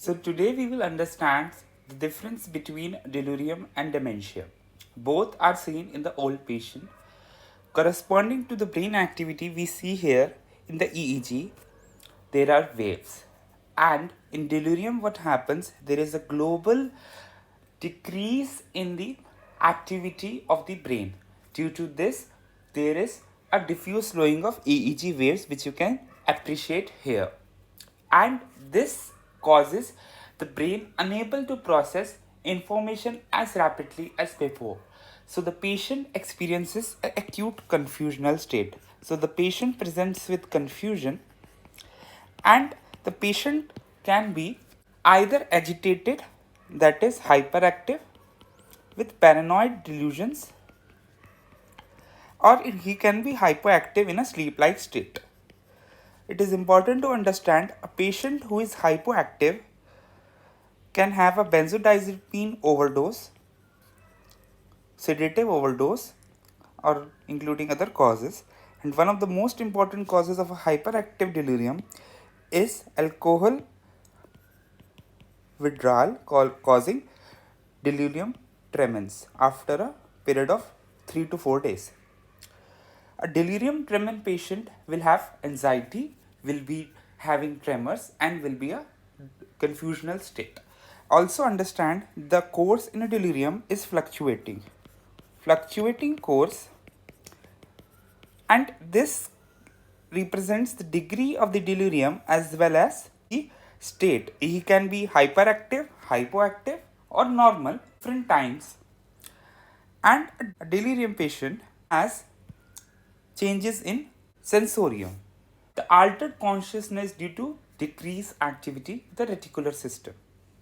So today we will understand the difference between delirium and dementia. Both are seen in the old patient. Corresponding to the brain activity we see here in the EEG, there are waves. And in delirium what happens, there is a global decrease in the activity of the brain. Due to this, there is a diffuse slowing of EEG waves which you can appreciate here. And this causes the brain unable to process information as rapidly as before. So the patient experiences an acute confusional state. So the patient presents with confusion, and the patient can be either agitated, that is hyperactive, with paranoid delusions, or he can be hypoactive in a sleep-like state. It is important to understand a patient who is hypoactive can have a benzodiazepine overdose, sedative overdose, or including other causes. And one of the most important causes of a hyperactive delirium is alcohol withdrawal causing delirium tremens after a period of 3 to 4 days. A delirium tremens patient will have anxiety, will be having tremors, and will be a confusional state. Also understand the course in a delirium is fluctuating. Fluctuating course, and this represents the degree of the delirium as well as the state. He can be hyperactive, hypoactive, or normal different times. And a delirium patient has changes in sensorium. The altered consciousness due to decreased activity of the reticular system.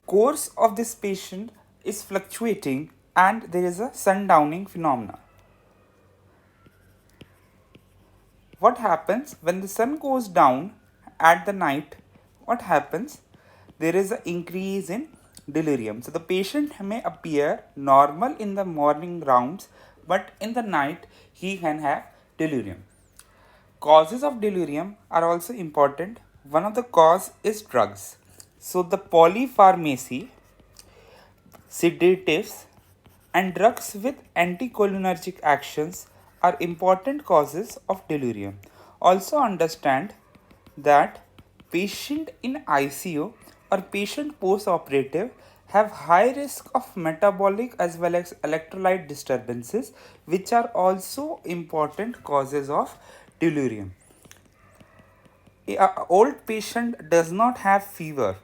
Course of this patient is fluctuating and there is a sundowning phenomena. What happens when the sun goes down at the night? What happens? There is an increase in delirium. So the patient may appear normal in the morning rounds, but in the night he can have delirium. Causes of delirium are also important. One of the cause is drugs. So the polypharmacy, sedatives, and drugs with anticholinergic actions are important causes of delirium. Also understand that patient in ICU or patient post-operative have high risk of metabolic as well as electrolyte disturbances, which are also important causes of delirium. An old patient does not have fever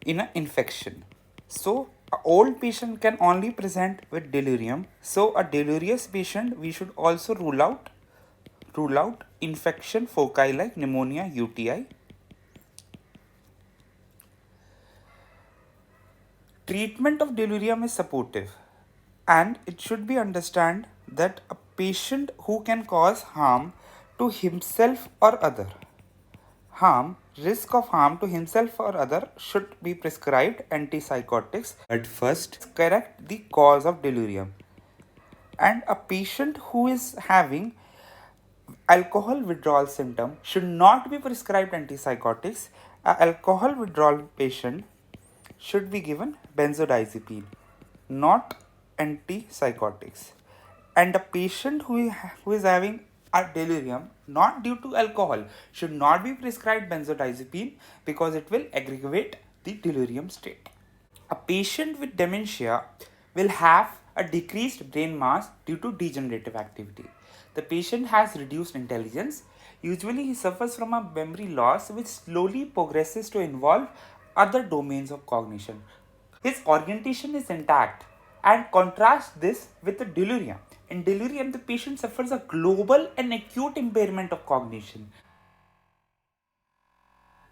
in an infection. So an old patient can only present with delirium. So a delirious patient we should also rule out infection foci like pneumonia, UTI. Treatment of delirium is supportive, and it should be understand that a patient who can cause harm to himself or other, risk of harm to himself or other, should be prescribed antipsychotics. But first, correct the cause of delirium. And a patient who is having alcohol withdrawal symptom should not be prescribed antipsychotics. An alcohol withdrawal patient should be given benzodiazepine, not antipsychotics. And a patient who is having a delirium not due to alcohol should not be prescribed benzodiazepine because it will aggravate the delirium state. A patient with dementia will have a decreased brain mass due to degenerative activity. The patient has reduced intelligence. Usually he suffers from a memory loss which slowly progresses to involve other domains of cognition. His orientation is intact, and contrast this with the delirium. In delirium, the patient suffers a global and acute impairment of cognition.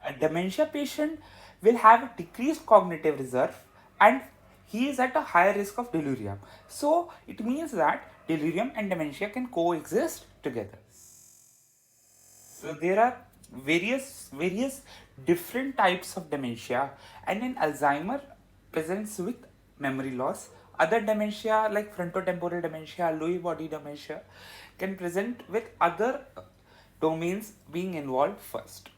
A dementia patient will have a decreased cognitive reserve and he is at a higher risk of delirium. So it means that delirium and dementia can coexist together. So there are various different types of dementia, and in Alzheimer presents with memory loss. Other dementia like frontotemporal dementia, Lewy body dementia can present with other domains being involved first.